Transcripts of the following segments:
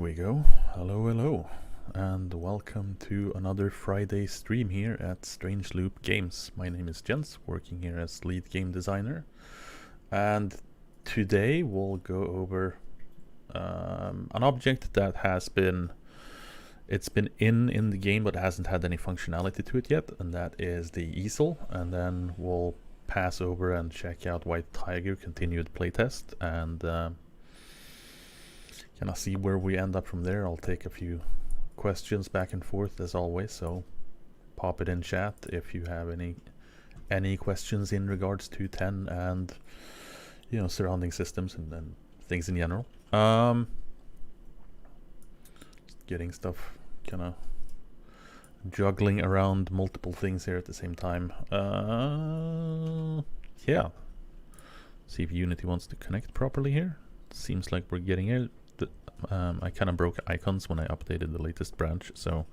we go. Hello, hello, and welcome to another Friday stream here at Strange Loop Games. My name is Jens, working here as lead game designer, and today we'll go over an object that has been in the game but hasn't had any functionality to it yet, and that is the easel. And then we'll pass over and check out White Tiger continued playtest and kind of see where we end up from there. I'll take a few questions back and forth as always, so pop it in chat if you have any questions in regards to 10 and surrounding systems and things in general. Just getting stuff, kind of juggling around multiple things here at the same time. Yeah, see if Unity wants to connect properly here. Seems like we're getting it. I kind of broke icons when I updated the latest branch, so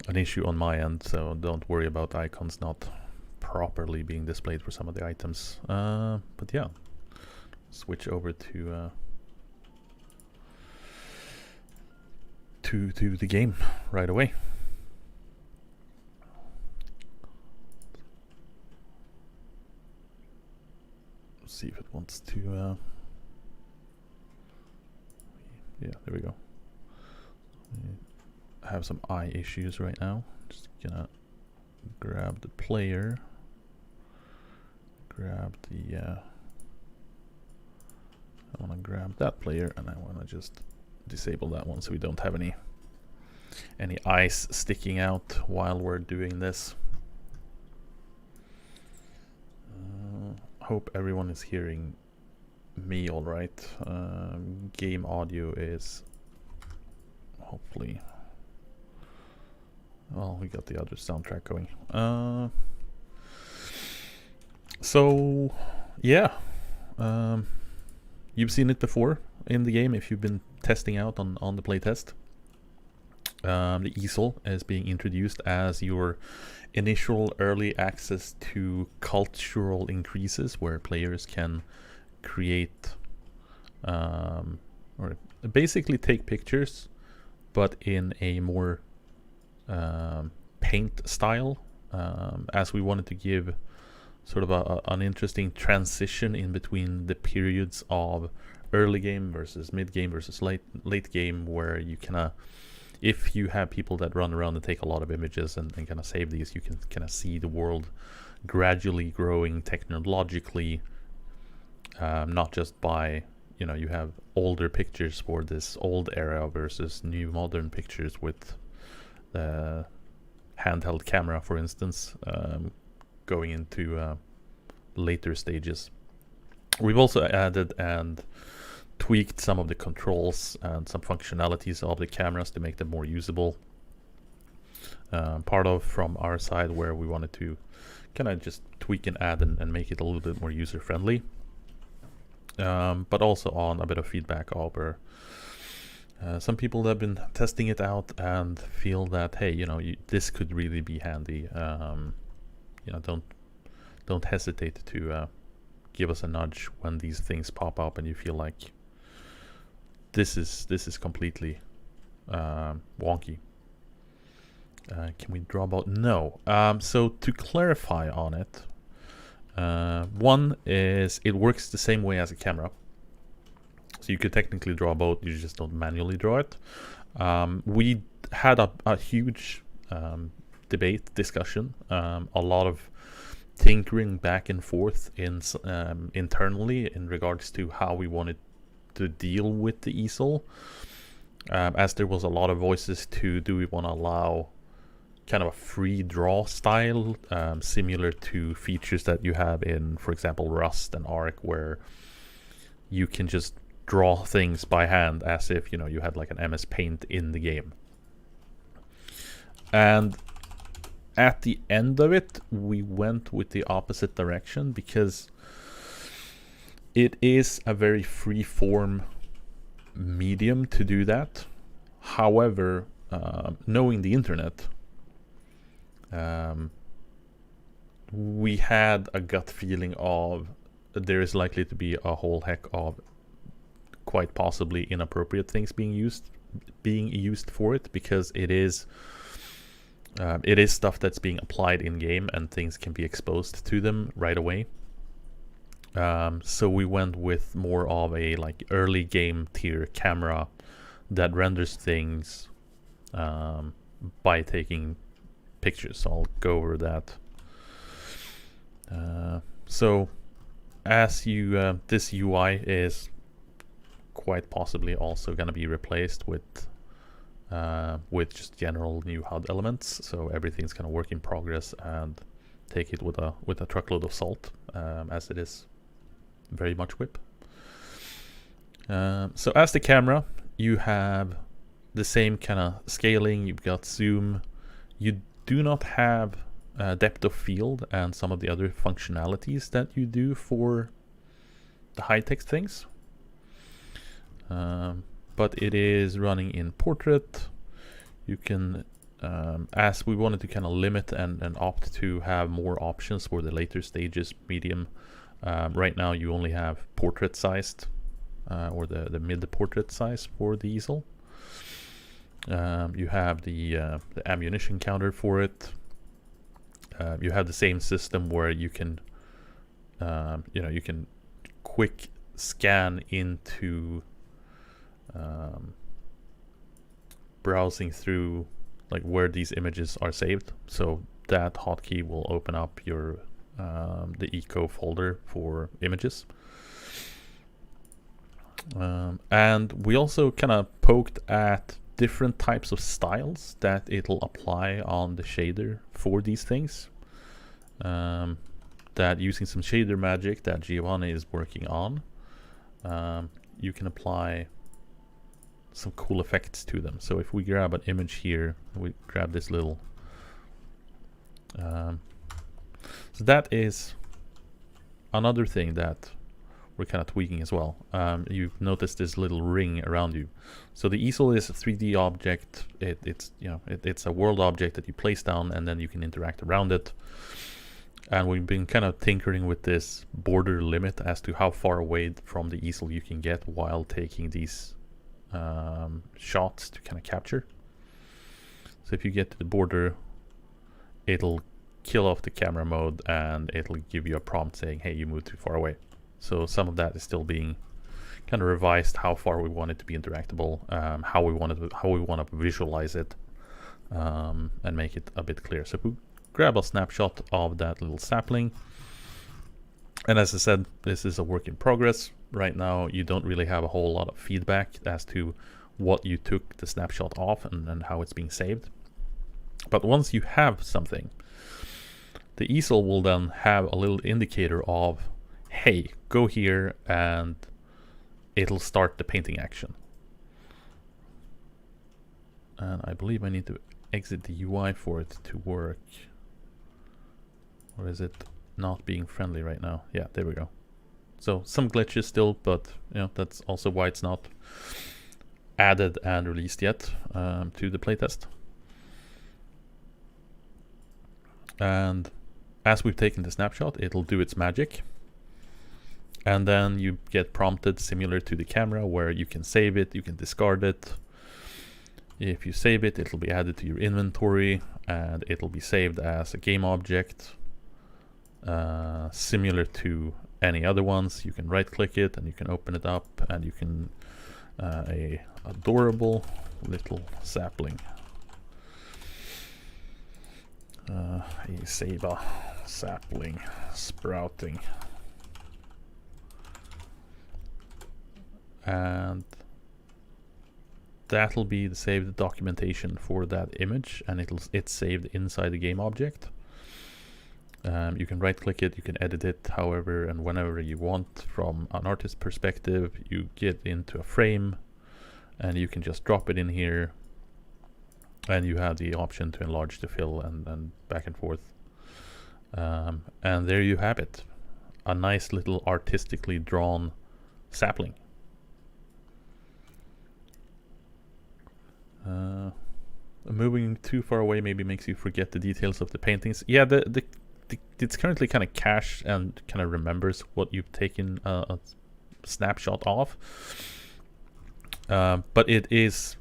an issue on my end, so don't worry about icons not properly being displayed for some of the items. But yeah, switch over to the game right away. See if it wants to yeah, there we go. I have some eye issues right now. Just gonna grab the player, grab the I want to grab that player, and I want to just disable that one so we don't have any eyes sticking out while we're doing this. Hope everyone is hearing me all right. Game audio is hopefully, well, we got the other soundtrack going. So yeah, you've seen it before in the game if you've been testing out on the playtest. The easel is being introduced as your initial early access to cultural increases, where players can create or basically take pictures, but in a more paint style, as we wanted to give sort of an interesting transition in between the periods of early game versus mid game versus late game, where you kind of, if you have people that run around and take a lot of images and kind of save these, you can kind of see the world gradually growing technologically, not just by, you have older pictures for this old era versus new modern pictures with the handheld camera, for instance, going into later stages. We've also added and tweaked some of the controls and some functionalities of the cameras to make them more usable. Part of from our side, where we wanted to kind of just tweak and add and make it a little bit more user friendly. But also on a bit of feedback over some people that have been testing it out and feel that, hey, this could really be handy. Don't hesitate to give us a nudge when these things pop up and you feel like this is completely wonky. Can we draw about? No. So to clarify on it, one is it works the same way as a camera. So you could technically draw a boat, you just don't manually draw it. We had a huge discussion, a lot of tinkering back and forth internally in regards to how we wanted to deal with the easel, as there was a lot of voices to, do we want to allow kind of a free draw style, similar to features that you have in, for example, Rust and Arc, where you can just draw things by hand as if you had like an MS Paint in the game. And at the end of it, we went with the opposite direction, because it is a very free form medium to do that. However, knowing the internet, we had a gut feeling of there is likely to be a whole heck of quite possibly inappropriate things being used for it, because it is stuff that's being applied in game and things can be exposed to them right away. So we went with more of a like early game tier camera that renders things by taking pictures. So I'll go over that. So as you this UI is quite possibly also going to be replaced with just general new HUD elements. So everything's going to work in progress and take it with a truckload of salt, as it is very much whip. So as the camera, you have the same kind of scaling. You've got zoom. You do not have depth of field and some of the other functionalities that you do for the high text things. But it is running in portrait. You can, as we wanted to kind of limit and opt to have more options for the later stages, medium. Right now you only have portrait sized, or the mid portrait size for the easel. You have the ammunition counter for it. You have the same system where you can, you can quick scan into browsing through like where these images are saved. So that hotkey will open up your the eco folder for images. And we also kind of poked at different types of styles that it'll apply on the shader for these things. That using some shader magic that Giovanni is working on, you can apply some cool effects to them. So if we grab an image here, we grab this little so that is another thing that we're kind of tweaking as well. You've noticed this little ring around you. So the easel is a 3D object. It's a world object that you place down and then you can interact around it. And we've been kind of tinkering with this border limit as to how far away from the easel you can get while taking these shots to kind of capture. So if you get to the border, it'll kill off the camera mode and it'll give you a prompt saying, hey, you moved too far away. So some of that is still being kind of revised, how far we want it to be interactable, how we want to visualize it, and make it a bit clear. So if we grab a snapshot of that little sapling, and as I said, this is a work in progress. Right now, you don't really have a whole lot of feedback as to what you took the snapshot of and how it's being saved. But once you have something, the easel will then have a little indicator of, hey, go here, and it'll start the painting action. And I believe I need to exit the UI for it to work. Or is it not being friendly right now? Yeah, there we go. So some glitches still, but that's also why it's not added and released yet to the playtest. And as we've taken the snapshot, it'll do its magic. And then you get prompted similar to the camera where you can save it, you can discard it. If you save it, it'll be added to your inventory and it'll be saved as a game object. Similar to any other ones, you can right click it and you can open it up and you can a adorable little sapling, a ceiba sapling sprouting, and that'll be the saved documentation for that image, and it's saved inside the game object. You can right click it, you can edit it however and whenever you want. From an artist perspective, you get into a frame and you can just drop it in here, and you have the option to enlarge the fill and back and forth. And there you have it, a nice little artistically drawn sapling. Moving too far away maybe makes you forget the details of the paintings. Yeah, it's currently kind of cached and kind of remembers what you've taken a snapshot of. But it's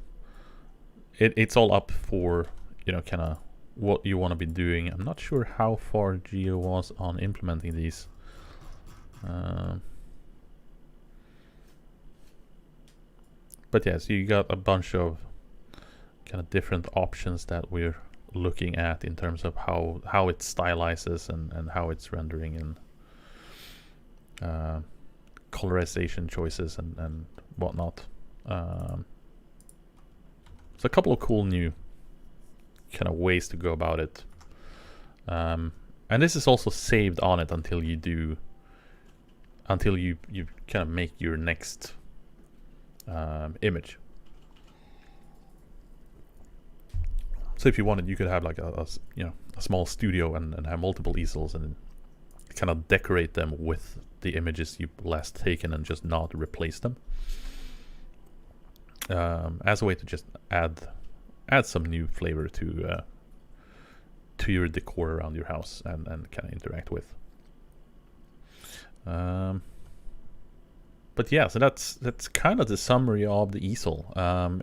all up for, you know, kind of what you want to be doing. I'm not sure how far Geo was on implementing these. But yeah, so you got a bunch of kind of different options that we're looking at in terms of how it stylizes and how it's rendering, and colorization choices and whatnot. So a couple of cool new kind of ways to go about it. And this is also saved on it until you kind of make your next image. So if you wanted, you could have like a small studio and have multiple easels and kind of decorate them with the images you've last taken and just not replace them, as a way to just add some new flavor to your decor around your house and kind of interact with. But yeah, so that's kind of the summary of the easel.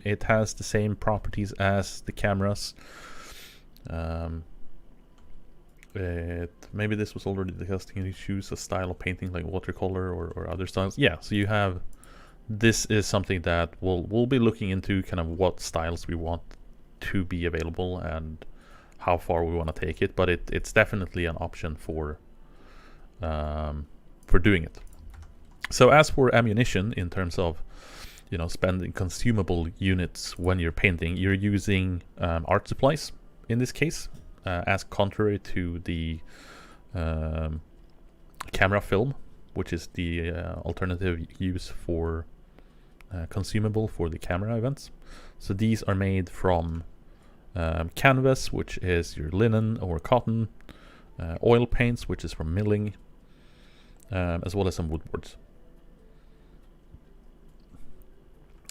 It has the same properties as the cameras. Maybe this was already discussed. You choose a style of painting like watercolor or other styles. Yeah, so you have, this is something that we'll be looking into, kind of what styles we want to be available and how far we want to take it. But it's definitely an option for doing it. So as for ammunition, in terms of, you know, spending consumable units when you're painting, you're using art supplies in this case, as contrary to the camera film, which is the alternative use for consumable for the camera events. So these are made from canvas, which is your linen or cotton, oil paints, which is from milling, as well as some wood boards.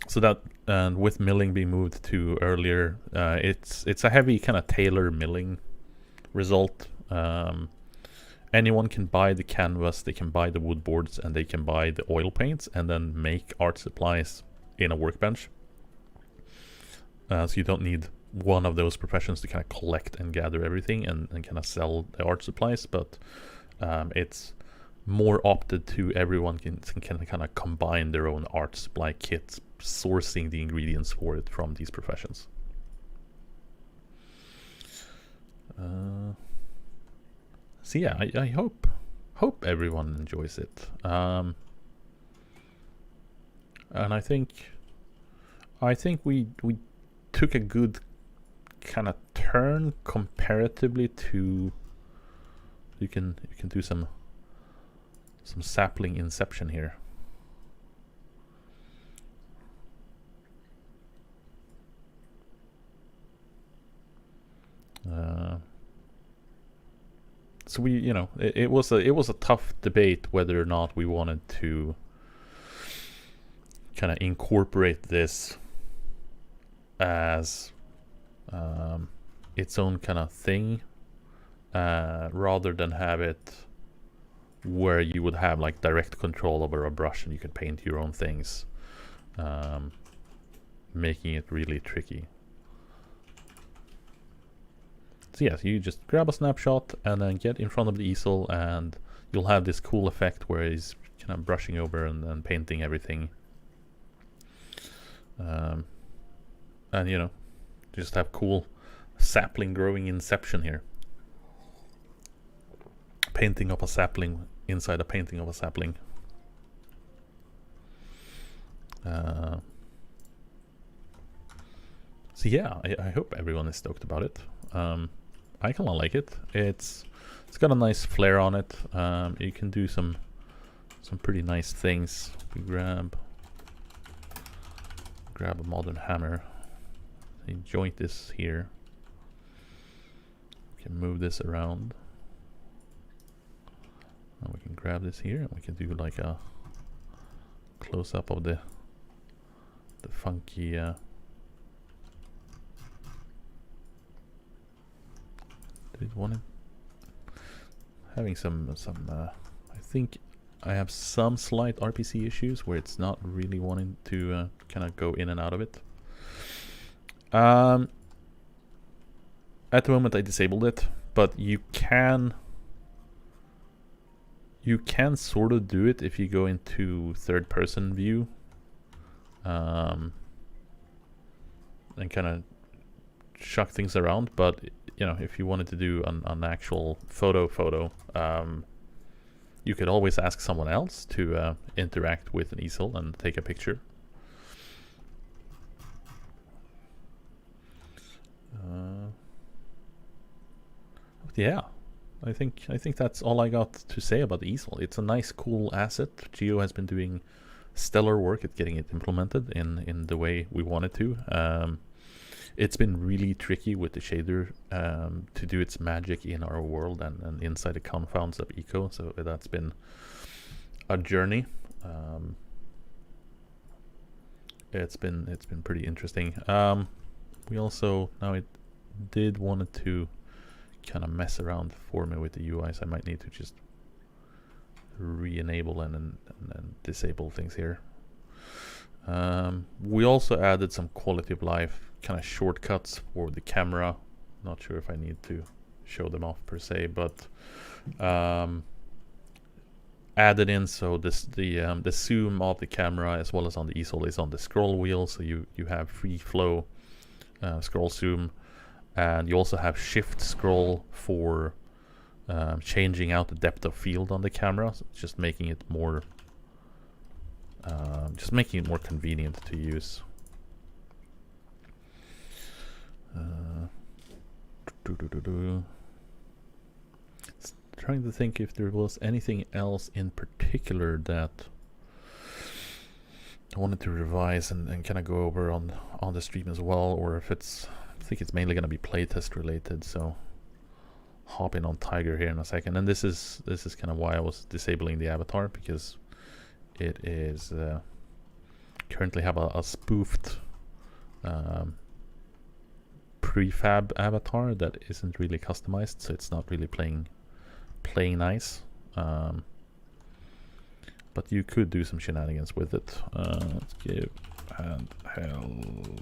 So that, and with milling being moved to earlier, it's a heavy kind of tailor milling result. Anyone can buy the canvas, they can buy the wood boards, and they can buy the oil paints, and then make art supplies in a workbench. So you don't need one of those professions to kind of collect and gather everything and kind of sell the art supplies, but it's more opted to everyone can kind of combine their own art supply kits, sourcing the ingredients for it from these professions. So yeah, I hope everyone enjoys it. And I think we took a good kind of turn comparatively to, you can do some sapling inception here. So we, you know, it was a tough debate whether or not we wanted to kind of incorporate this as its own kind of thing, rather than have it where you would have like direct control over a brush and you could paint your own things, making it really tricky. So yes, you just grab a snapshot and then get in front of the easel, and you'll have this cool effect where he's kind of brushing over and painting everything. And you know, just have cool sapling growing inception here. Painting of a sapling inside a painting of a sapling. So yeah, I hope everyone is stoked about it. I kind of like it. It's got a nice flair on it. You can do some pretty nice things. We grab a modern hammer. You joint this here. We can move this around. And we can grab this here, and we can do like a close up of the funky. Having some I think I have some slight RPC issues where it's not really wanting to kind of go in and out of it. At the moment I disabled it, but you can sort of do it if you go into third person view and kind of shuck things around. But you know, if you wanted to do an actual photo, you could always ask someone else to interact with an easel and take a picture. Yeah, I think that's all I got to say about the easel. It's a nice, cool asset. Geo has been doing stellar work at getting it implemented in the way we want it to. It's been really tricky with the shader to do its magic in our world and inside the confounds of Eco. So that's been a journey. It's been pretty interesting. We also now it did wanted to kind of mess around for me with the UI, so I might need to just re-enable and disable things here. We also added some quality of life kind of shortcuts for the camera. Not sure if I need to show them off per se, but added in so the zoom of the camera as well as on the easel is on the scroll wheel, so you have free flow scroll zoom, and you also have shift scroll for changing out the depth of field on the camera, so just making it more convenient to use. Trying to think if there was anything else in particular that I wanted to revise and kind of go over on the stream as well, or if it's, I think it's mainly going to be playtest related. So hop in on Tiger here in a second, and this is kind of why I was disabling the avatar, because it is currently have a spoofed prefab avatar that isn't really customized, so it's not really playing nice. But you could do some shenanigans with it. Let's give handheld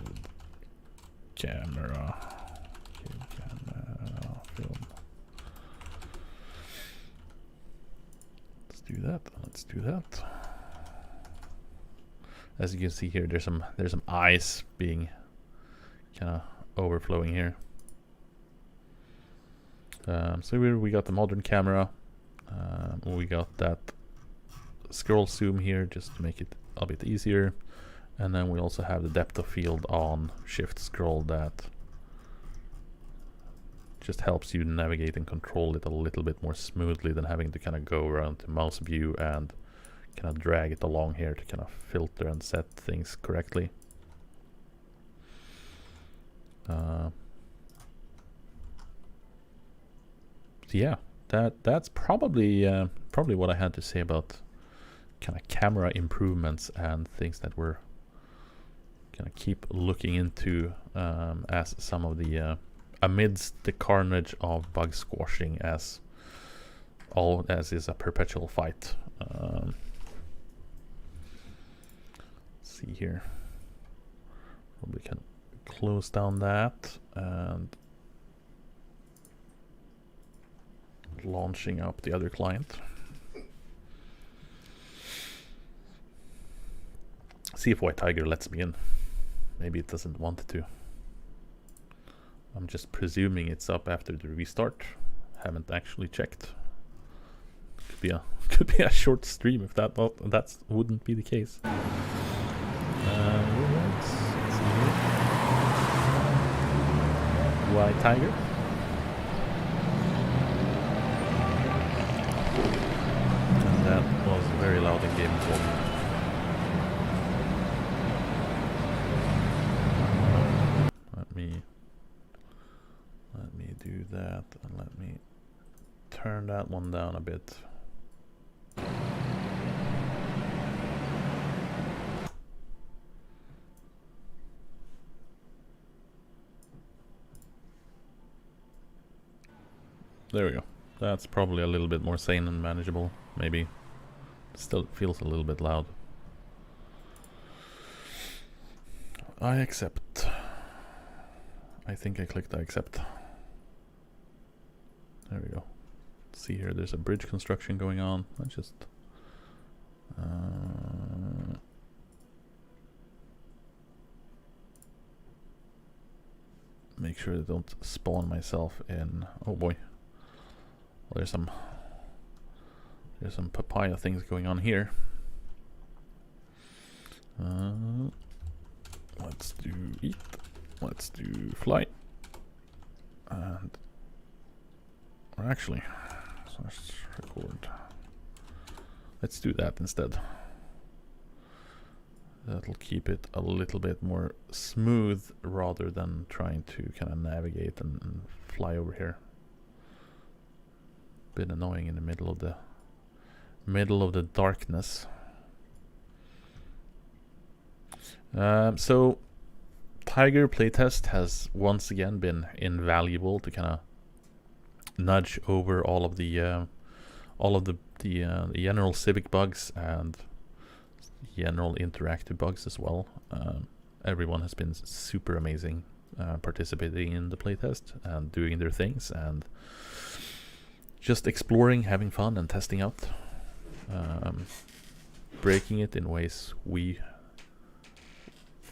camera film. Let's do that. As you can see here, there's some eyes being kind of overflowing here. So we got the modern camera. We got that scroll zoom here just to make it a bit easier, and then we also have the depth of field on shift scroll that just helps you navigate and control it a little bit more smoothly than having to kind of go around to mouse view and kind of drag it along here to kind of filter and set things correctly. So yeah, that's probably what I had to say about kind of camera improvements and things that we're gonna keep looking into as some of the amidst the carnage of bug squashing, as is a perpetual fight. Let's see here, probably can close down that and launching up the other client. See if White Tiger lets me in. Maybe it doesn't want to. I'm just presuming it's up after the restart. Haven't actually checked. Could be a short stream if that wouldn't be the case. Let's see here. White Tiger. And that was very loud in game volume. Let me do that, and let me turn that one down a bit. There we go. That's probably a little bit more sane and manageable, maybe. Still feels a little bit loud. I accept. I think I clicked I accept. There we go. See here, there's a bridge construction going on. Let's just make sure I don't spawn myself in. Oh boy. Well, there's some papaya things going on here. Let's do eat. Let's do fly. And or actually, let's record. Let's do that instead. That'll keep it a little bit more smooth rather than trying to kind of navigate and fly over here. Bit annoying in the middle of the darkness. So Tiger Playtest has once again been invaluable to kind of nudge over all of the general civic bugs and general interactive bugs as well. Everyone has been super amazing participating in the playtest and doing their things and just exploring, having fun and testing out, breaking it in ways we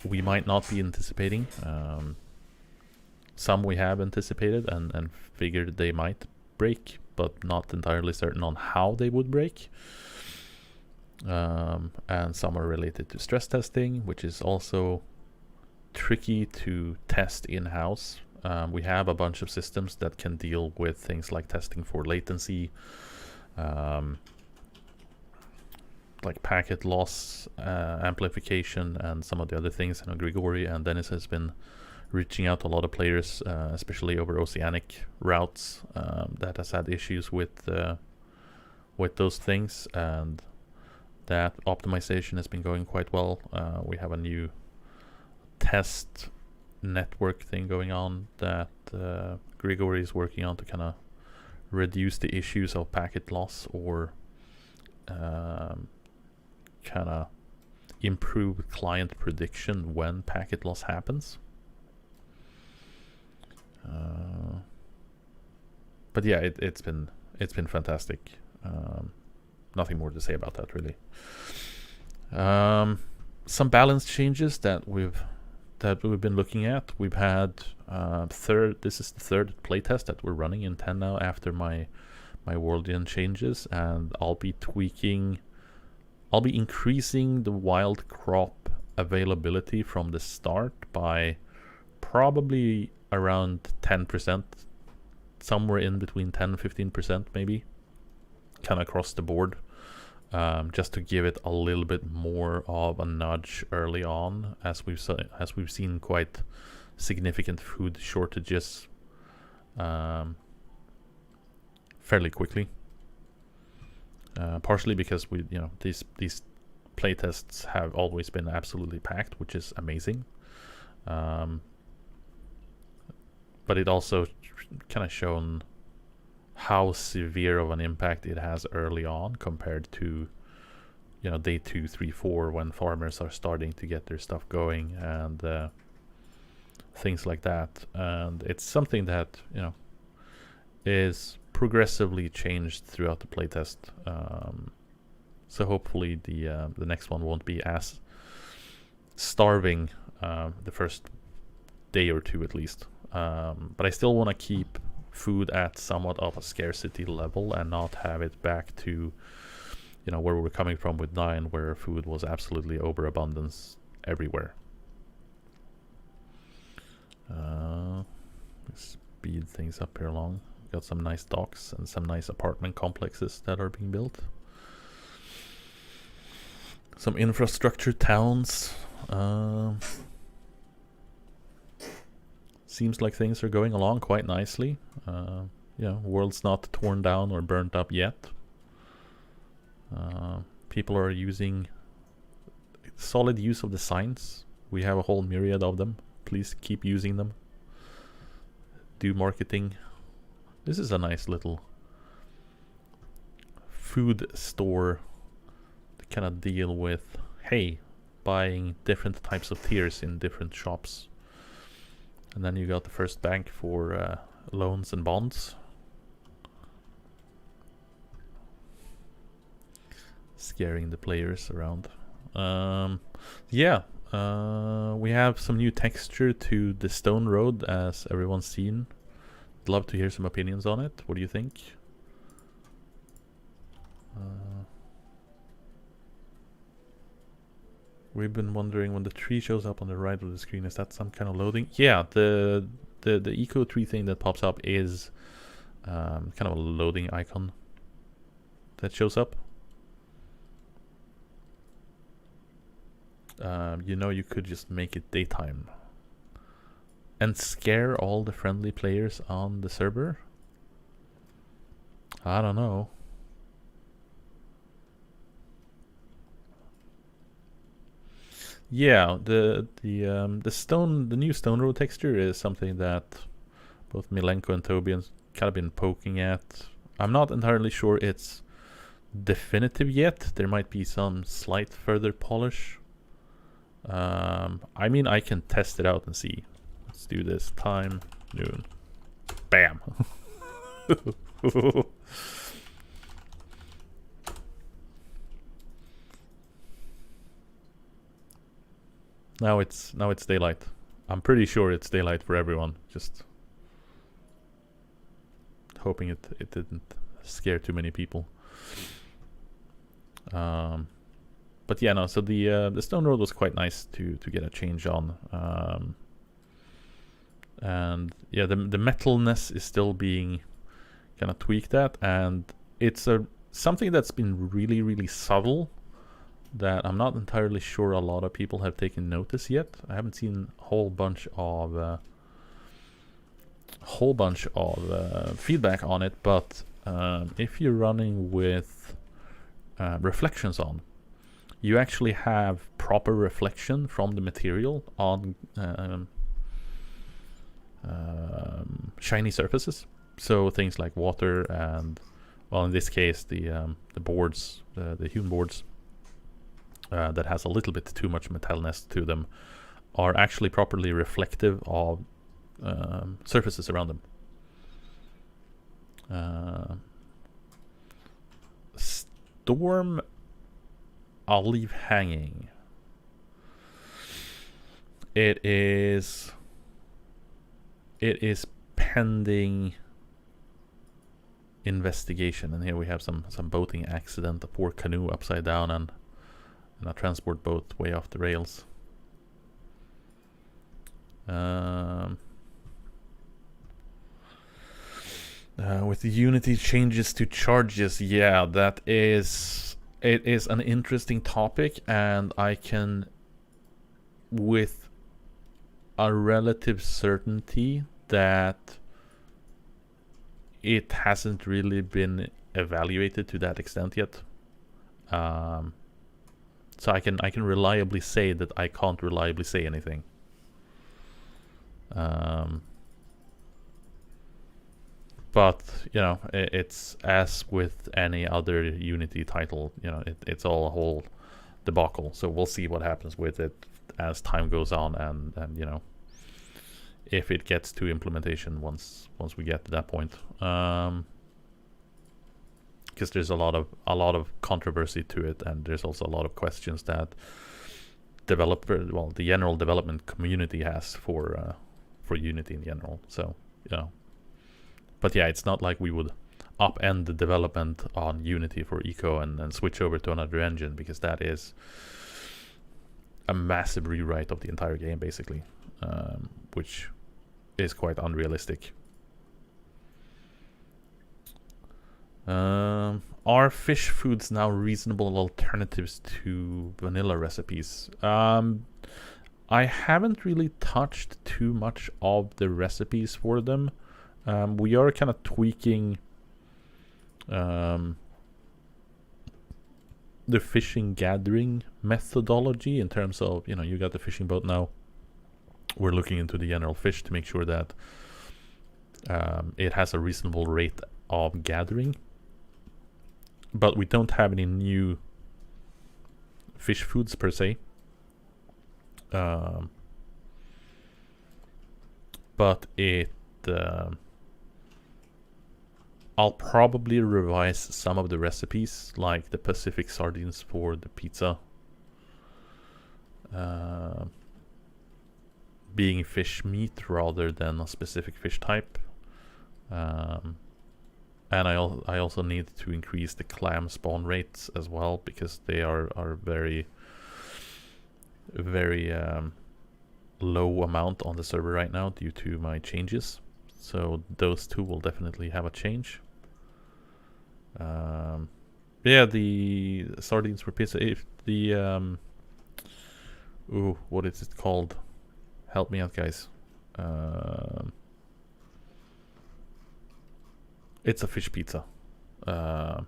might not be anticipating. Some we have anticipated and figured they might break, but not entirely certain on how they would break. And some are related to stress testing, which is also tricky to test in-house. We have a bunch of systems that can deal with things like testing for latency, like packet loss, amplification, and some of the other things. I know Grigori and Dennis has been reaching out to a lot of players, especially over oceanic routes, that has had issues with those things, and that optimization has been going quite well. We have a new test network thing going on that Grigori is working on to kind of reduce the issues of packet loss or kind of improve client prediction when packet loss happens. But yeah, it's been fantastic. Nothing more to say about that really. Some balance changes that we've been looking at. We've had this is the third playtest that we're running in 10 now after my Worldian changes, and I'll be increasing the wild crop availability from the start by probably around 10%, somewhere in between 10 and 15% maybe, kind of across the board, just to give it a little bit more of a nudge early on, as we've seen quite significant food shortages fairly quickly. Partially because these playtests have always been absolutely packed, which is amazing. But it also kind of shown how severe of an impact it has early on compared to day 2, 3, 4, when farmers are starting to get their stuff going and things like that. And it's something that is progressively changed throughout the playtest. So hopefully the next one won't be as starving the first day or two at least. But I still want to keep food at somewhat of a scarcity level and not have it back to where we were coming from with 9, where food was absolutely overabundance everywhere. Speed things up here along. Got some nice docks and some nice apartment complexes that are being built. Some infrastructure towns. Seems like things are going along quite nicely. World's not torn down or burnt up yet. People are using solid use of the signs. We have a whole myriad of them. Please keep using them. Do marketing. This is a nice little food store kind of deal with, hey, buying different types of tiers in different shops. And then you got the first bank for loans and bonds. Scaring the players around. Yeah, we have some new texture to the stone road, as everyone's seen. I'd love to hear some opinions on it. What do you think? We've been wondering when the tree shows up on the right of the screen, is that some kind of loading? Yeah, the eco tree thing that pops up is kind of a loading icon that shows up. You know, you could just make it daytime and scare all the friendly players on the server. I don't know. Yeah, the new stone road texture is something that both Milenko and Toby have kind of been poking at. I'm not entirely sure it's definitive yet. There might be some slight further polish. I mean, I can test it out and see. Let's do this. Time, noon. Bam. Now it's daylight. I'm pretty sure it's daylight for everyone. Just hoping it didn't scare too many people. But yeah, no. So the stone road was quite nice to get a change on. And yeah, the metalness is still being kind of tweaked at, and it's something that's been really subtle, that I'm not entirely sure a lot of people have taken notice yet. I haven't seen a whole bunch of feedback on it, but if you're running with reflections on, you actually have proper reflection from the material on shiny surfaces. So things like water and, well, in this case, the boards, the hewn boards that has a little bit too much metalness to them, are actually properly reflective of surfaces around them. Storm, I'll leave hanging. It is pending investigation, and here we have some boating accident, a poor canoe upside down, and a transport boat way off the rails. With the Unity changes to charges, yeah, it is an interesting topic, and I can, with a relative certainty, that it hasn't really been evaluated to that extent yet. So I can reliably say that I can't reliably say anything. But you know, it's as with any other Unity title. You know, it's all a whole debacle. So we'll see what happens with it as time goes on, and you know, if it gets to implementation once we get to that point. Because there's a lot of controversy to it, and there's also a lot of questions that the general development community has for Unity in general. So you know, but yeah, it's not like we would upend the development on Unity for Eco and switch over to another engine, because that is a massive rewrite of the entire game, basically, which is quite unrealistic. Are fish foods now reasonable alternatives to vanilla recipes? I haven't really touched too much of the recipes for them. We are kind of tweaking the fishing gathering methodology, in terms of, you know, you got the fishing boat now. We're looking into the general fish to make sure that it has a reasonable rate of gathering. But we don't have any new fish foods per se. But it I'll probably revise some of the recipes, like the Pacific sardines for the pizza being fish meat rather than a specific fish type. And I also need to increase the clam spawn rates as well, because they are very low amount on the server right now due to my changes. So those two will definitely have a change. Yeah, the sardines for pizza. If the what is it called? Help me out, guys. It's a fish pizza. Cannot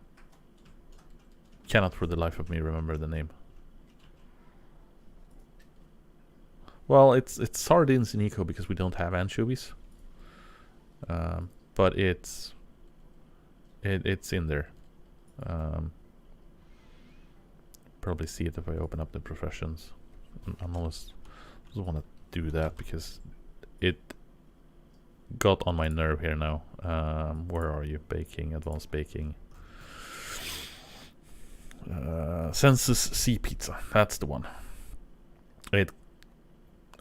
for the life of me remember the name. Well, it's sardines in eco because we don't have anchovies. But it's in there. Probably see it if I open up the professions. I'm almost just want to do that because it got on my nerve here now. Where are you? Baking, advanced baking. Census C pizza. That's the one.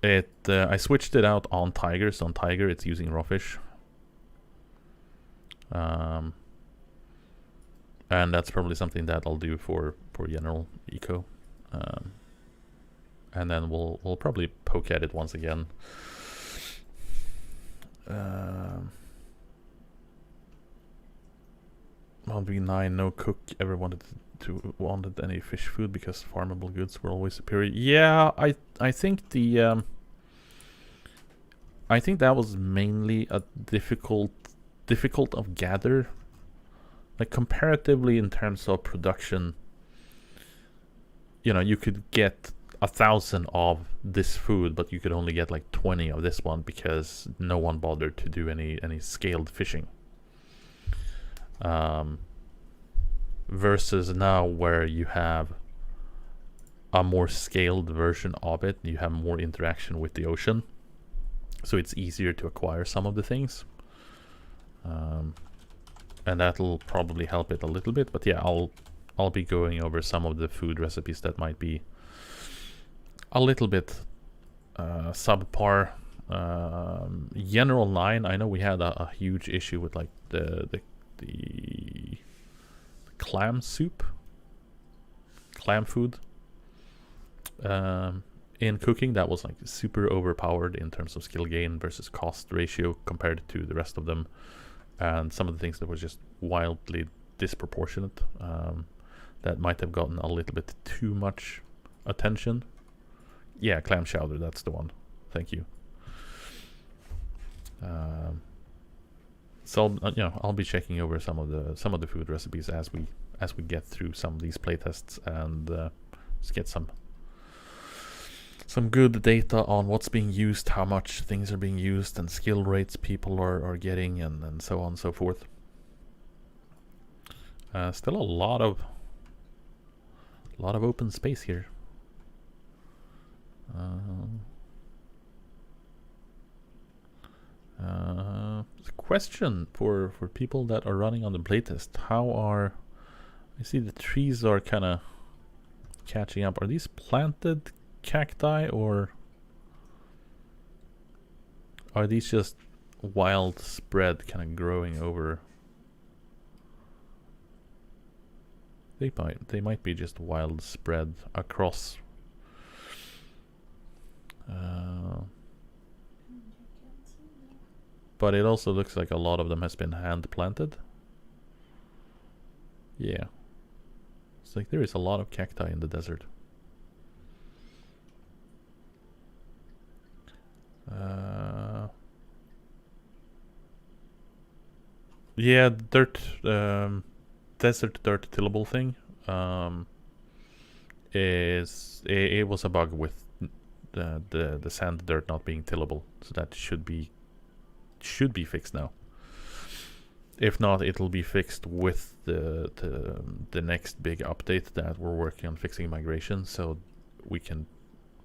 I switched it out on Tiger. So on Tiger, it's using raw fish. And that's probably something that I'll do for general eco. And then we'll probably poke at it once again. 1v9, no cook ever wanted any fish food because farmable goods were always superior. Yeah, I think the I think that was mainly a difficult of gather. Like comparatively in terms of production, you know, you could get 1,000 of this food, but you could only get like 20 of this one because no one bothered to do any scaled fishing. Versus now where you have a more scaled version of it, you have more interaction with the ocean, so it's easier to acquire some of the things. And that'll probably help it a little bit, but yeah, I'll be going over some of the food recipes that might be a little bit subpar. General 9, I know we had a huge issue with like the clam soup, clam food in cooking. That was like super overpowered in terms of skill gain versus cost ratio compared to the rest of them, and some of the things that were just wildly disproportionate, that might have gotten a little bit too much attention. Yeah, clam chowder, that's the one. Thank you. So you know, I'll be checking over some of the food recipes as we get through some of these playtests, and just get some good data on what's being used, how much things are being used, and skill rates people are getting, and so on and so forth. Still a lot of open space here. Question for people that are running on the playtest: I see the trees are kind of catching up. Are these planted cacti, or are these just wild spread kind of growing over? They might be just wild spread across. But it also looks like a lot of them has been hand planted. Yeah. It's like there is a lot of cacti in the desert. Yeah, dirt, desert dirt tillable thing it was a bug with the sand dirt not being tillable, so that should be fixed now. If not, it'll be fixed with the next big update that we're working on fixing migration, so we can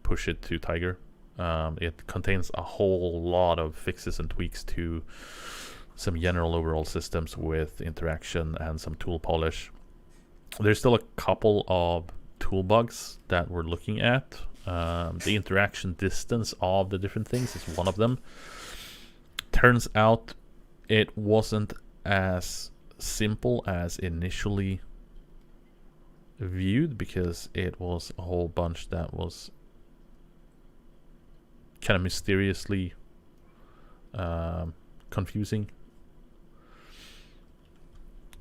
push it to Tiger. It contains a whole lot of fixes and tweaks to some general overall systems with interaction and some tool polish. There's still a couple of tool bugs that we're looking at. The interaction distance of the different things is one of them. Turns out it wasn't as simple as initially viewed, because it was a whole bunch that was kind of mysteriously confusing.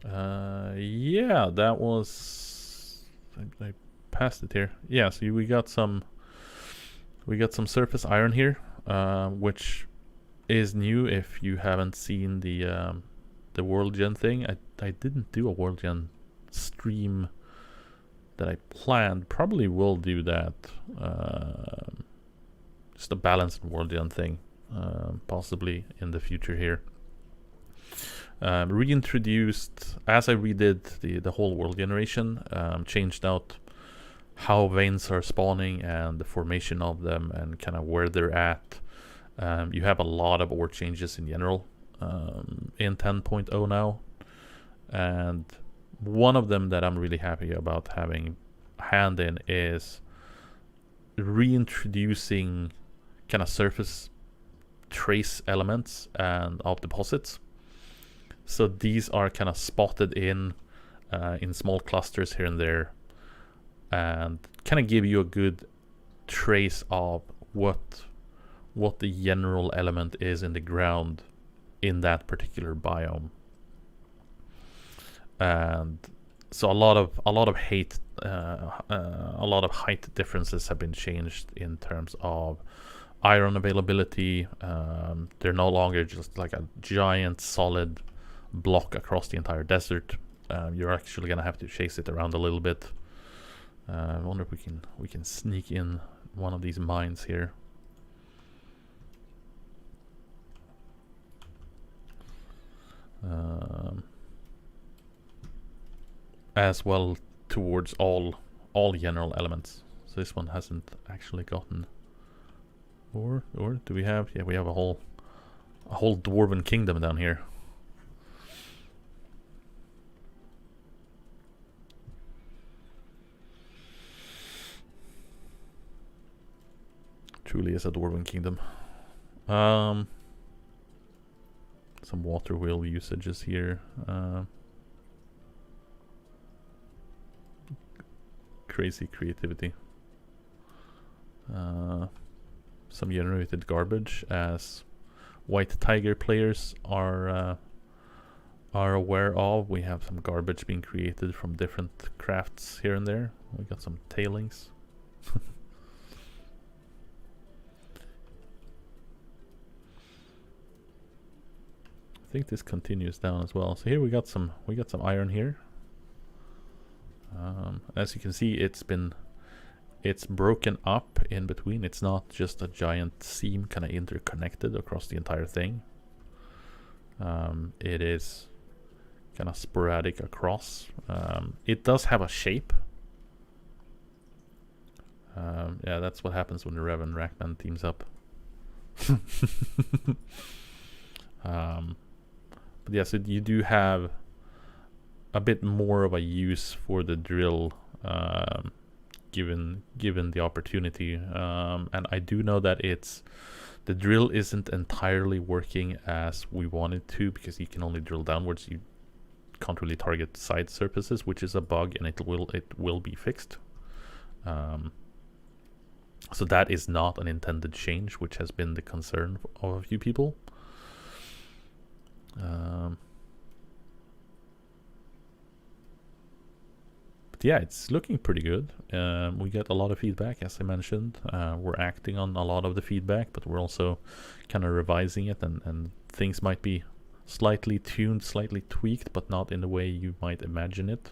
Yeah, that was... I passed it here. Yeah, so we got some surface iron here, which is new if you haven't seen the World Gen thing. I didn't do a World Gen stream that I planned. Probably will do that. Just a balanced World Gen thing, possibly in the future here. Reintroduced, as I redid the whole world generation, changed out how veins are spawning and the formation of them and kind of where they're at. You have a lot of ore changes in general in 10.0 now, and one of them that I'm really happy about having a hand in is reintroducing kind of surface trace elements and of deposits. So these are kind of spotted in small clusters here and there, and kind of give you a good trace of what the general element is in the ground in that particular biome. And so a lot of height differences have been changed in terms of iron availability. They're no longer just like a giant solid block across the entire desert. You're actually gonna have to chase it around a little bit. I wonder if we can sneak in one of these mines here. As well towards all general elements. So this one hasn't actually gotten, or do we have? Yeah, we have a whole dwarven kingdom down here. Truly is a dwarven kingdom. Some water wheel usages here. Crazy creativity. Some generated garbage, as White Tiger players are aware of. We have some garbage being created from different crafts here and there. We got some tailings. I think this continues down as well. So here we got some iron here. As you can see, it's broken up in between. It's not just a giant seam kind of interconnected across the entire thing. It is kind of sporadic across. It does have a shape. Yeah, that's what happens when the Rev and Rackman teams up. But yeah, so you do have a bit more of a use for the drill, given the opportunity. And I do know that the drill isn't entirely working as we want it to, because you can only drill downwards. You can't really target side surfaces, which is a bug, and it will be fixed. So that is not an intended change, which has been the concern of a few people. But yeah, it's looking pretty good. We get a lot of feedback, as I mentioned. We're acting on a lot of the feedback, but we're also kind of revising it, and things might be slightly tuned, slightly tweaked, but not in the way you might imagine it.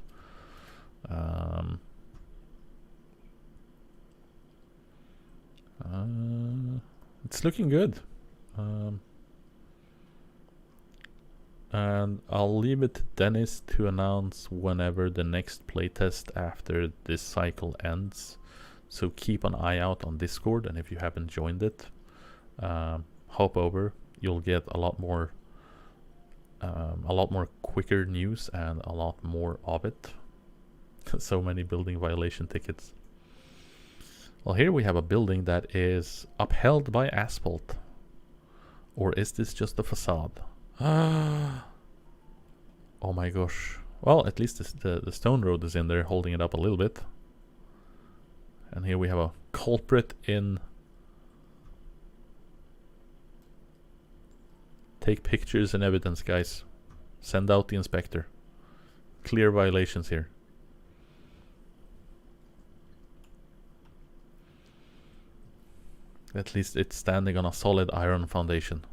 It's looking good. And I'll leave it to Dennis to announce whenever the next playtest after this cycle ends. So keep an eye out on Discord, and if you haven't joined it, hop over. You'll get a lot more quicker news and a lot more of it. So many building violation tickets. Well, here we have a building that is upheld by asphalt. Or is this just a facade? Oh my gosh. Well, at least the stone road is in there holding it up a little bit. And here we have a culprit in. Take pictures and evidence, guys. Send out the inspector. Clear violations here. At least it's standing on a solid iron foundation.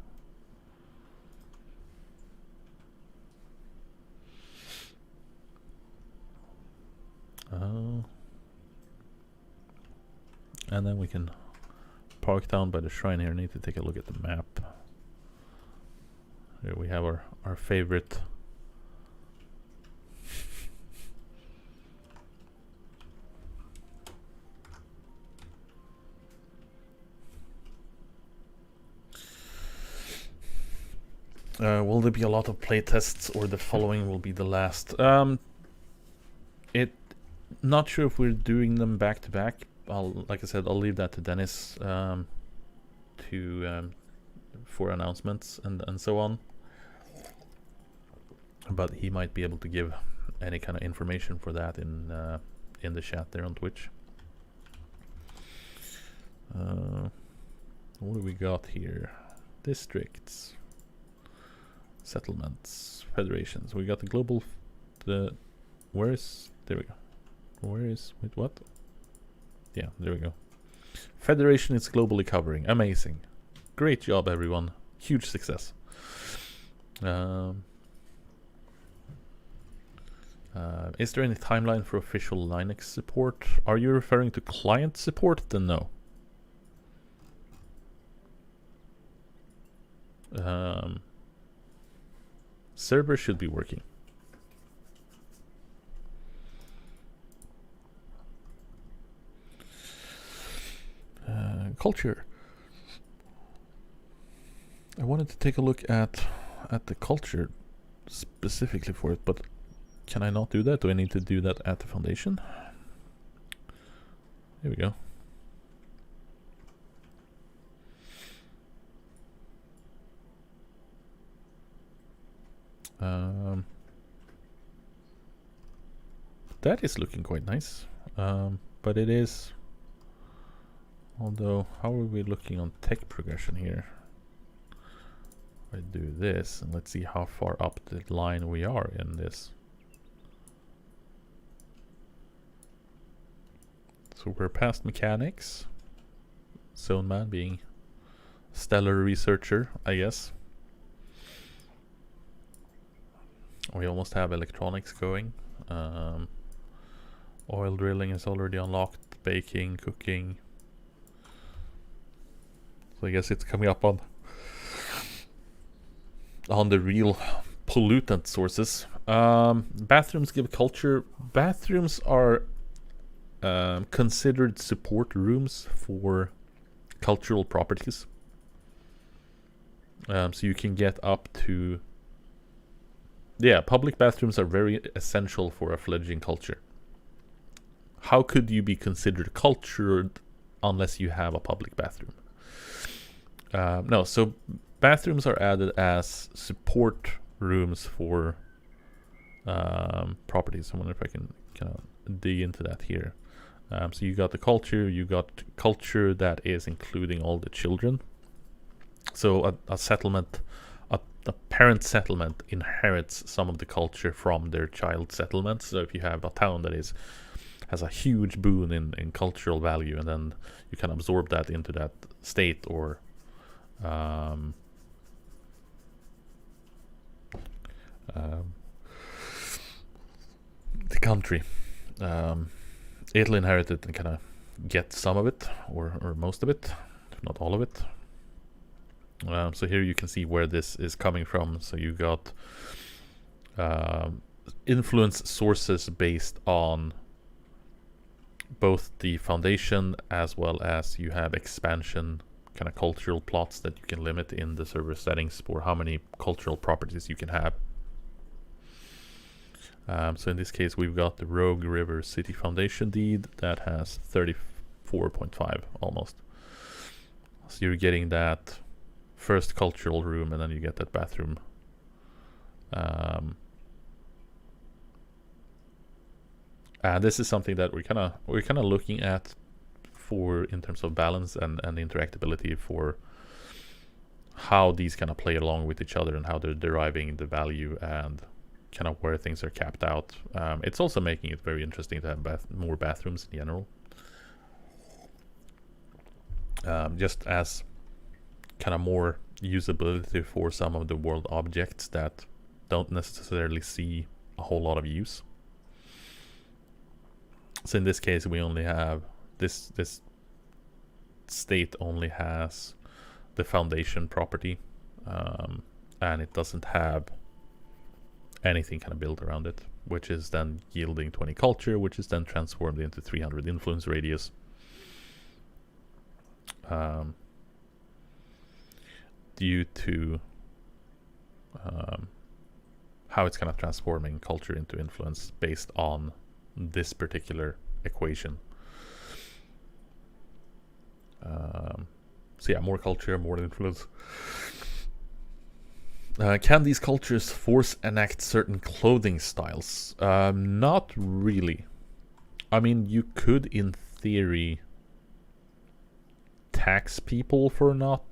And then we can park down by the shrine here. Need to take a look at the map. Here we have our favorite. Will there be a lot of playtests, or the following will be the last? Not sure if we're doing them back to back. Like I said, I'll leave that to Dennis for announcements and so on. But he might be able to give any kind of information for that in the chat there on Twitch. What do we got here? Districts, settlements, federations. We got the global. There we go. Where is wait what? Yeah, there we go. Federation is globally covering. Amazing. Great job, everyone. Huge success. Is there any timeline for official Linux support? Are you referring to client support? Then no. Server should be working. Culture. I wanted to take a look at the culture specifically for it, but can I not do that? Do I need to do that at the foundation? Here we go. That is looking quite nice, but it is. Although, how are we looking on tech progression here? I do this, and let's see how far up the line we are in this. So we're past mechanics. Zone Man being stellar researcher, I guess. We almost have electronics going. Oil drilling is already unlocked. Baking, cooking. So I guess it's coming up on the real pollutant sources. Bathrooms give culture. Bathrooms are considered support rooms for cultural properties. So you can get up to. Yeah, public bathrooms are very essential for a fledgling culture. How could you be considered cultured unless you have a public bathroom? No, so bathrooms are added as support rooms for properties. I wonder if I can kind of dig into that here. So you got the culture, you got culture that is including all the children. So a settlement, a parent settlement inherits some of the culture from their child settlements. So if you have a town that has a huge boon in cultural value, and then you can absorb that into that state or the country, it'll inherit it and kind of get some of it or most of it, if not all of it. So here you can see where this is coming from. So you got influence sources based on both the foundation, as well as you have expansion kind of cultural plots that you can limit in the server settings for how many cultural properties you can have. So in this case, we've got the Rogue River City Foundation deed that has 34.5 almost. So you're getting that first cultural room, and then you get that bathroom. And this is something that we're kind of looking at for in terms of balance and interactability for how these kind of play along with each other and how they're deriving the value and kind of where things are capped out. It's also making it very interesting to have more bathrooms in general. Just as kind of more usability for some of the world objects that don't necessarily see a whole lot of use. So in this case, we only have this state only has the foundation property, and it doesn't have anything kind of built around it, which is then yielding 20 culture, which is then transformed into 300 influence radius. Due to how it's kind of transforming culture into influence based on this particular equation. So yeah, more culture, more influence. Can these cultures force enact certain clothing styles? Not really. I mean, you could, in theory, tax people for not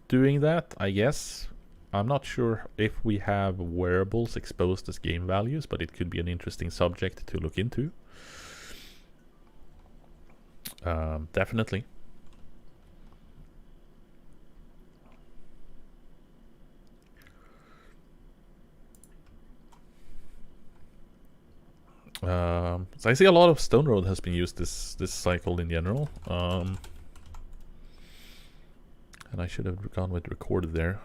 doing that, I guess. I'm not sure if we have wearables exposed as game values, but it could be an interesting subject to look into. Definitely. So I see a lot of Stone Road has been used this cycle in general. And I should have gone with recorded there.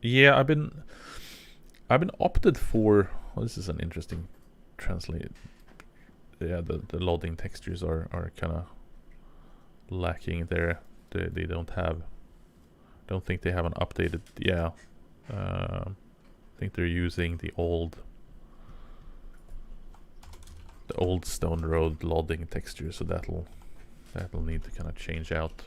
Yeah, I've been opted for. Well, this is an interesting translate. Yeah, the loading textures are kind of lacking there. They don't think they have an updated. Yeah, I think they're using the old Stone Road loading texture, so that'll need to kind of change out.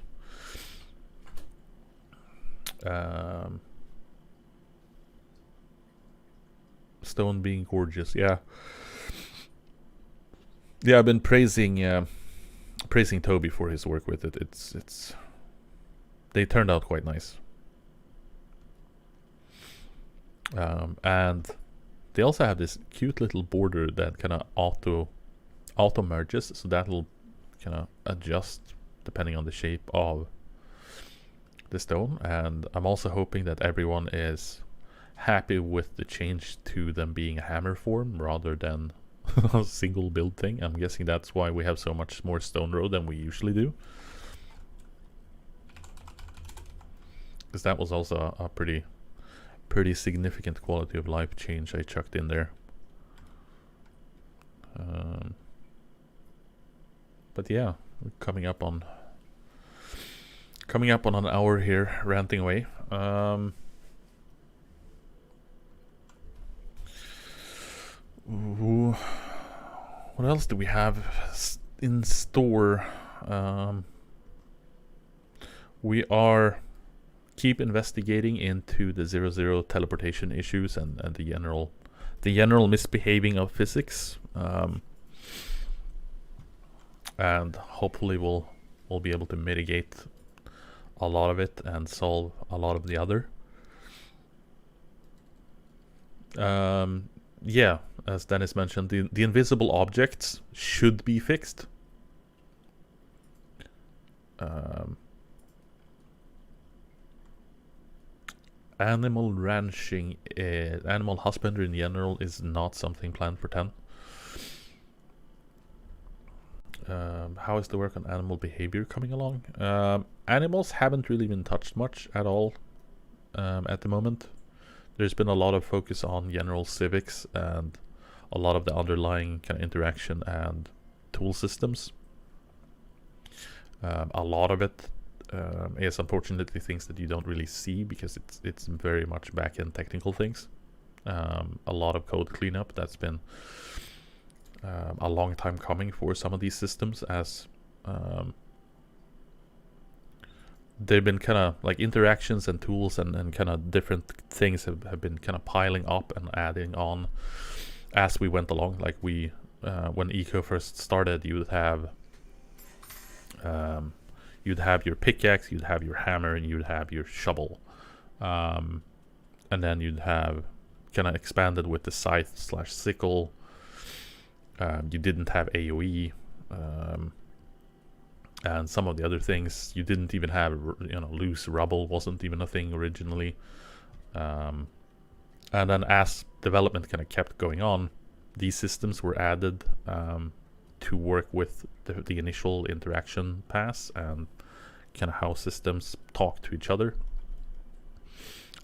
Stone being gorgeous, yeah. I've been praising Toby for his work with it. It's they turned out quite nice. And they also have this cute little border that kind of auto merges, so that'll kind of adjust depending on the shape of the stone. And I'm also hoping that everyone is happy with the change to them being a hammer form rather than a single build thing. I'm guessing that's why we have so much more Stone Road than we usually do, because that was also a pretty significant quality of life change I chucked in there. But yeah, we're coming up on an hour here ranting away. What else do we have in store? We are keep investigating into the 0-0 teleportation issues and the general misbehaving of physics, and hopefully we'll be able to mitigate a lot of it and solve a lot of the other. Yeah, as Dennis mentioned, the invisible objects should be fixed. Animal ranching, animal husbandry in general is not something planned for 10. How is the work on animal behavior coming along? Animals haven't really been touched much at all at the moment. There's been a lot of focus on general civics and a lot of the underlying kind of interaction and tool systems. A lot of it is unfortunately things that you don't really see because it's very much back-end technical things. A lot of code cleanup that's been a long time coming for some of these systems, as they've been kind of like interactions and tools and kind of different things have been kind of piling up and adding on as we went along. Like when Eco first started, you would have your pickaxe, you'd have your hammer, and you'd have your shovel, and then you'd have kind of expanded with the scythe/sickle. You didn't have AoE, and some of the other things you didn't even have. Loose rubble wasn't even a thing originally. And then as development kind of kept going on, these systems were added to work with the initial interaction pass and kind of how systems talk to each other.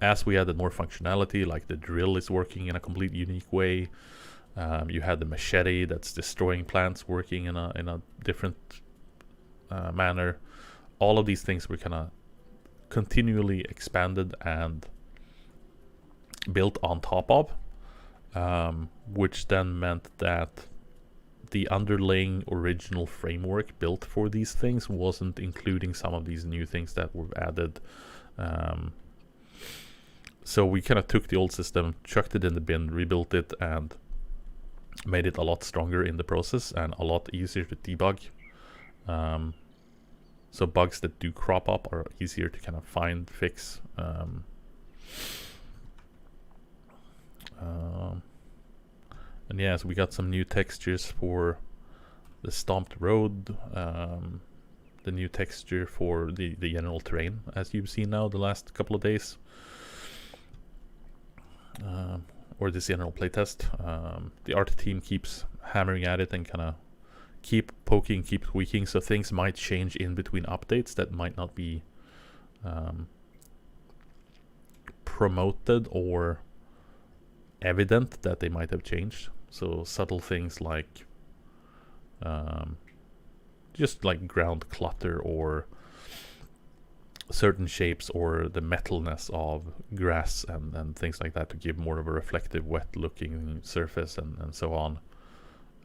As we added more functionality, like the drill is working in a complete unique way. You had the machete that's destroying plants working in a different manner. All of these things were kind of continually expanded and built on top of, which then meant that the underlying original framework built for these things wasn't including some of these new things that were added. So we kind of took the old system, chucked it in the bin, rebuilt it, and made it a lot stronger in the process and a lot easier to debug. So bugs that do crop up are easier to kind of find, fix. And yeah, so we got some new textures for the stomped road, the new texture for the general terrain, as you've seen now the last couple of days, or this general playtest. The art team keeps hammering at it and kind of keep poking, keep tweaking, so things might change in between updates that might not be promoted or evident that they might have changed. So subtle things like just like ground clutter or certain shapes or the metalness of grass and things like that to give more of a reflective, wet looking surface and so on.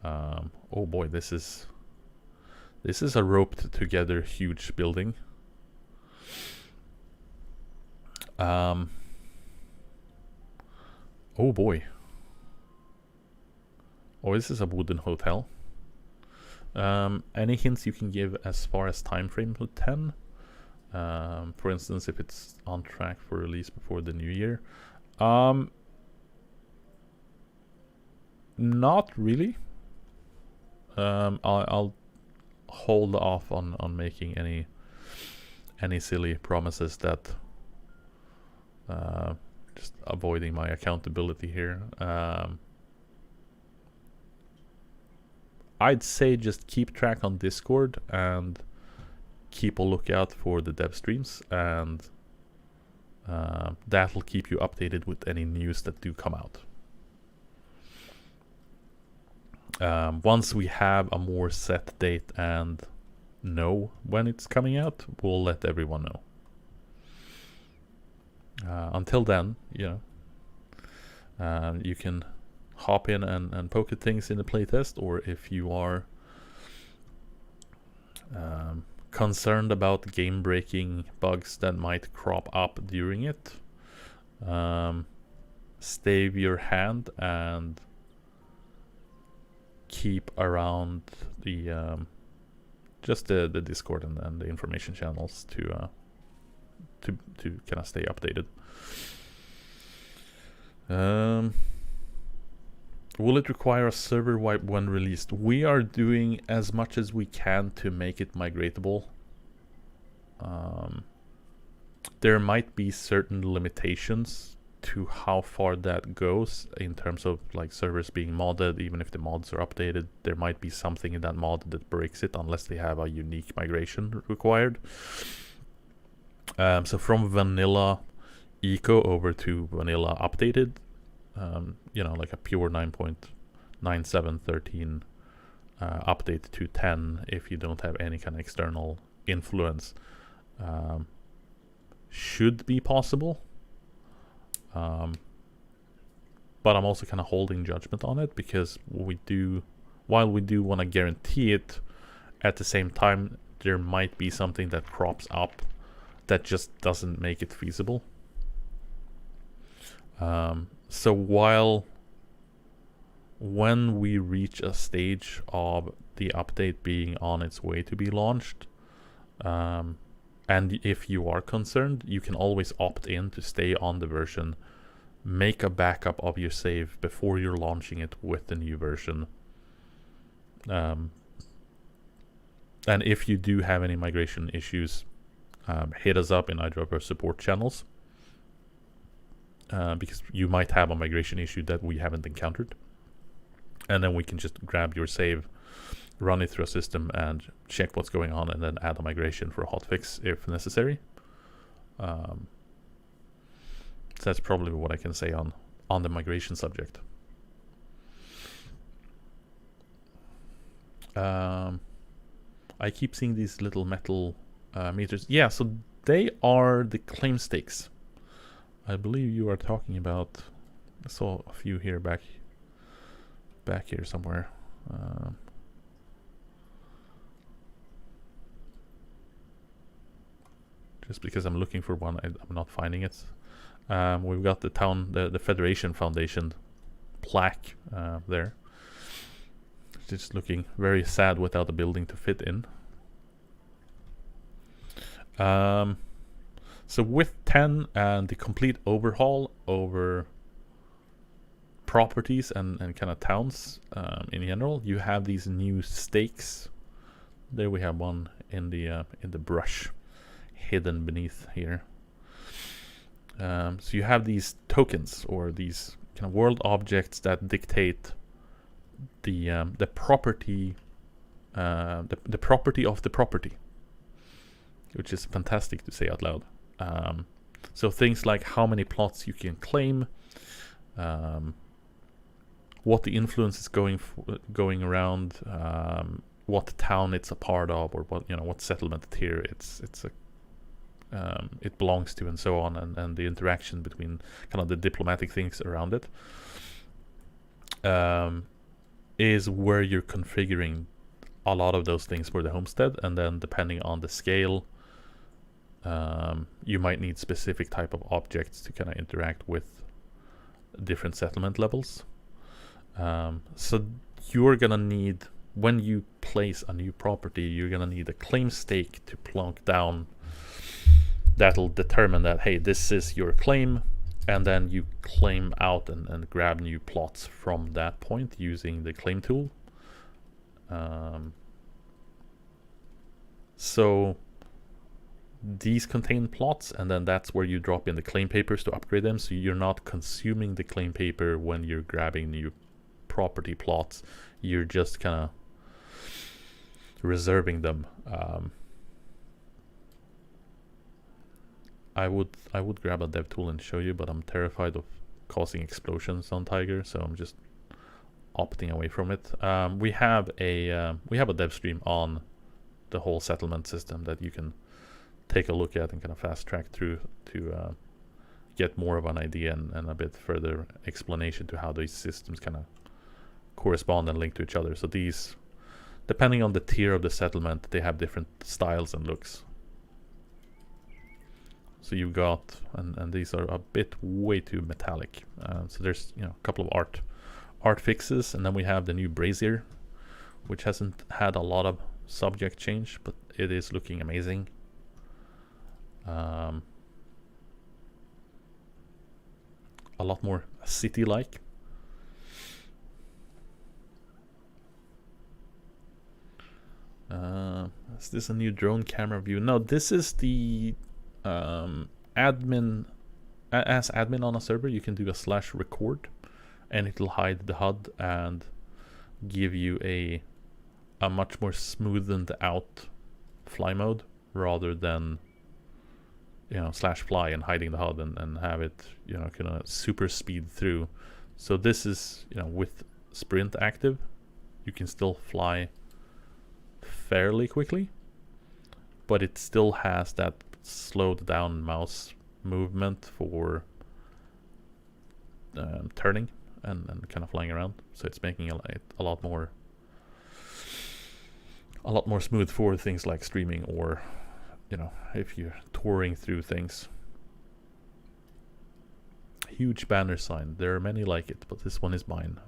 Oh boy, this is a roped together huge building. Oh boy. Oh, this is a wooden hotel. Any hints you can give as far as time frame for 10? For instance, if it's on track for release before the new year. Not really. I'll hold off on making any silly promises that just avoiding my accountability here. I'd say just keep track on Discord and keep a lookout for the dev streams, and that'll keep you updated with any news that do come out. Once we have a more set date and know when it's coming out, we'll let everyone know. Until then, you can hop in and poke at things in the playtest, or if you are concerned about game-breaking bugs that might crop up during it, stave your hand and keep around the just the Discord and the information channels to kind of stay updated. Will it require a server wipe when released? We are doing as much as we can to make it migratable. There might be certain limitations to how far that goes in terms of like servers being modded. Even if the mods are updated, there might be something in that mod that breaks it unless they have a unique migration required. So from vanilla eco over to vanilla updated, you know, like a pure 9.9713 update to 10 if you don't have any kind of external influence should be possible. But I'm also kind of holding judgment on it, because while we do want to guarantee it, at the same time there might be something that crops up that just doesn't make it feasible. So when we reach a stage of the update being on its way to be launched, and if you are concerned, you can always opt in to stay on the version, make a backup of your save before you're launching it with the new version. And if you do have any migration issues, hit us up in either of our support channels, because you might have a migration issue that we haven't encountered. And then we can just grab your save, run it through a system, and check what's going on, and then add a migration for a hotfix if necessary. So that's probably what I can say on the migration subject. I keep seeing these little metal meters. Yeah, so they are the claim stakes. I believe you are talking about. I saw a few here back here somewhere. Just because I'm looking for one, I'm not finding it. We've got the Federation Foundation plaque there. Just looking very sad without a building to fit in. So with 10 and the complete overhaul over properties and kind of towns in general, you have these new stakes. There we have one in the brush, hidden beneath here. So you have these tokens, or these kind of world objects that dictate the property, the property of the property, which is fantastic to say out loud. So things like how many plots you can claim, what the influence is going around, what town it's a part of, or what settlement tier it belongs to, and so on, and the interaction between kind of the diplomatic things around it, is where you're configuring a lot of those things for the homestead. And then depending on the scale, you might need specific type of objects to kind of interact with different settlement levels. So you're gonna need, when you place a new property, you're gonna need a claim stake to plonk down that'll determine that, hey, this is your claim, and then you claim out and grab new plots from that point using the claim tool. So these contain plots, and then that's where you drop in the claim papers to upgrade them, so you're not consuming the claim paper when you're grabbing new property plots. You're just kind of reserving them. I would grab a dev tool and show you, but I'm terrified of causing explosions on Tiger, so I'm just opting away from it. We have a dev stream on the whole settlement system that you can take a look at and kind of fast track through to get more of an idea and a bit further explanation to how these systems kind of correspond and link to each other. So these, depending on the tier of the settlement, they have different styles and looks. So you've got, and these are a bit way too metallic. So there's a couple of art fixes, and then we have the new brazier, which hasn't had a lot of subject change, but it is looking amazing. A lot more city-like. Is this a new drone camera view? No, this is the admin as admin on a server, you can do a /record, and it'll hide the HUD and give you a much more smoothened out fly mode rather than, you know, /fly and hiding the HUD and have it, you know, kind of super speed through. So this is, you know, with sprint active, you can still fly fairly quickly, but it still has that slowed down mouse movement for turning and kind of flying around. So it's making a lot more smooth for things like streaming, or, you know, if you're touring through things. Huge banner sign. There are many like it, but this one is mine.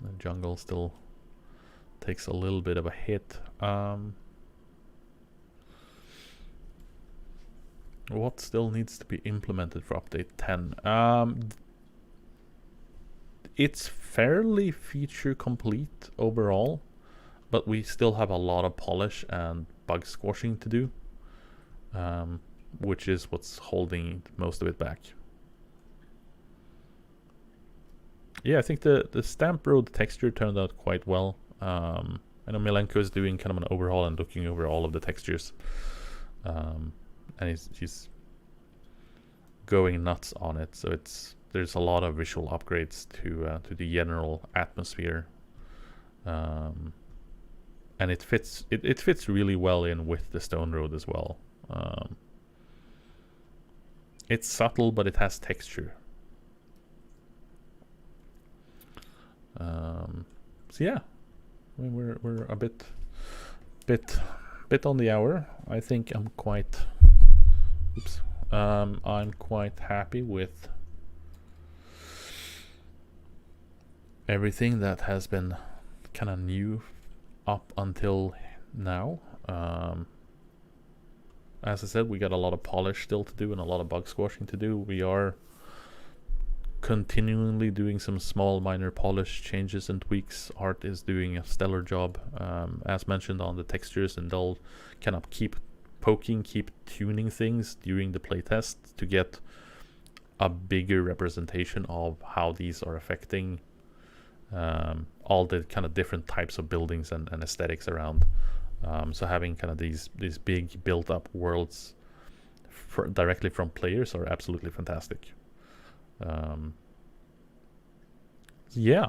The jungle still takes a little bit of a hit. What still needs to be implemented for update 10? It's fairly feature complete overall, but we still have a lot of polish and bug squashing to do, which is what's holding most of it back. Yeah, I think the Stamp Road texture turned out quite well. I know Milenko is doing kind of an overhaul and looking over all of the textures, and he's going nuts on it. So there's a lot of visual upgrades to the general atmosphere, and it fits really well in with the Stone Road as well. It's subtle, but it has texture. So yeah, I mean, we're a bit on the hour. I think I'm quite happy with everything that has been kind of new up until now. As I said, we got a lot of polish still to do and a lot of bug squashing to do. We are continually doing some small minor polish changes and tweaks. Art is doing a stellar job, as mentioned, on the textures, and they'll kind of keep tuning things during the playtest to get a bigger representation of how these are affecting all the kind of different types of buildings and aesthetics around. So having kind of these big built up worlds directly from players are absolutely fantastic. Yeah,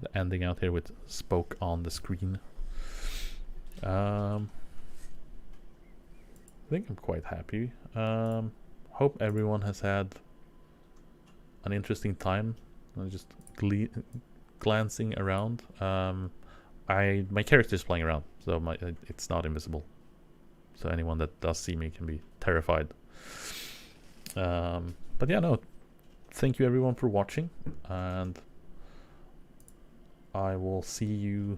the ending out here with spoke on the screen. I think I'm quite happy. Hope everyone has had an interesting time. I'm just glancing around. My character is flying around, so it's not invisible. So anyone that does see me can be terrified. But yeah, no, thank you everyone for watching, and I will see you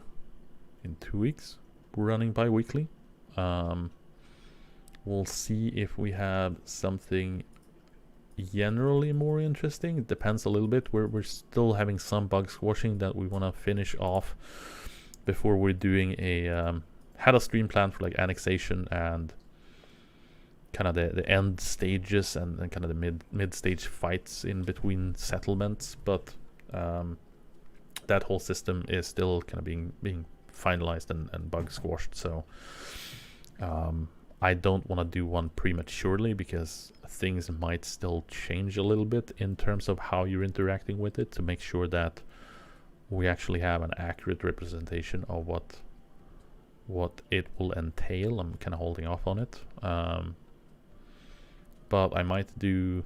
in 2 weeks. We're running bi-weekly. We'll see if we have something generally more interesting. It depends a little bit. We're still having some bug squashing that we want to finish off before we're doing had a stream plan for like annexation and kind of the end stages and kind of the mid stage fights in between settlements, but that whole system is still kind of being finalized and bug squashed. So I don't want to do one prematurely because things might still change a little bit in terms of how you're interacting with it, to make sure that we actually have an accurate representation of what it will entail. I'm kind of holding off on it. But I might do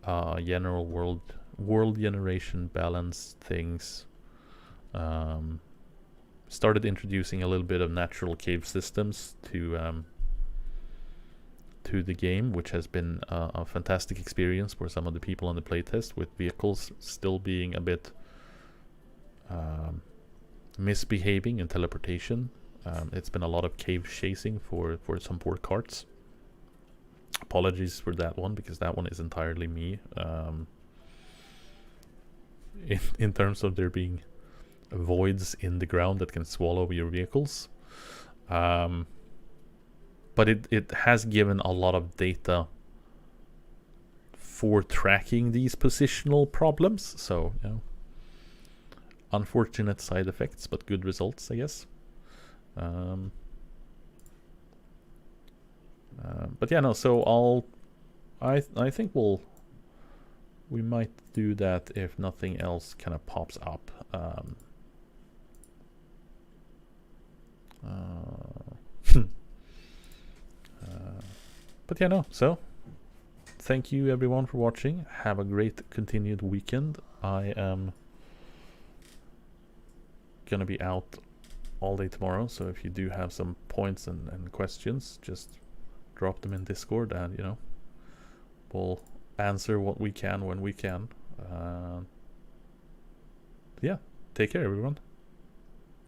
general world generation balance things. Started introducing a little bit of natural cave systems to the game, which has been a fantastic experience for some of the people on the playtest, with vehicles still being a bit misbehaving in teleportation. It's been a lot of cave chasing for some poor carts. Apologies for that one, because that one is entirely me. In terms of there being voids in the ground that can swallow your vehicles. but it has given a lot of data for tracking these positional problems. So, you know, unfortunate side effects, but good results, I guess. But yeah, no. So I think we might do that if nothing else kind of pops up. But yeah, no. So thank you everyone for watching. Have a great continued weekend. I am gonna be out all day tomorrow, so if you do have some points and questions, just drop them in Discord, and you know, we'll answer what we can when we can. Yeah, take care everyone.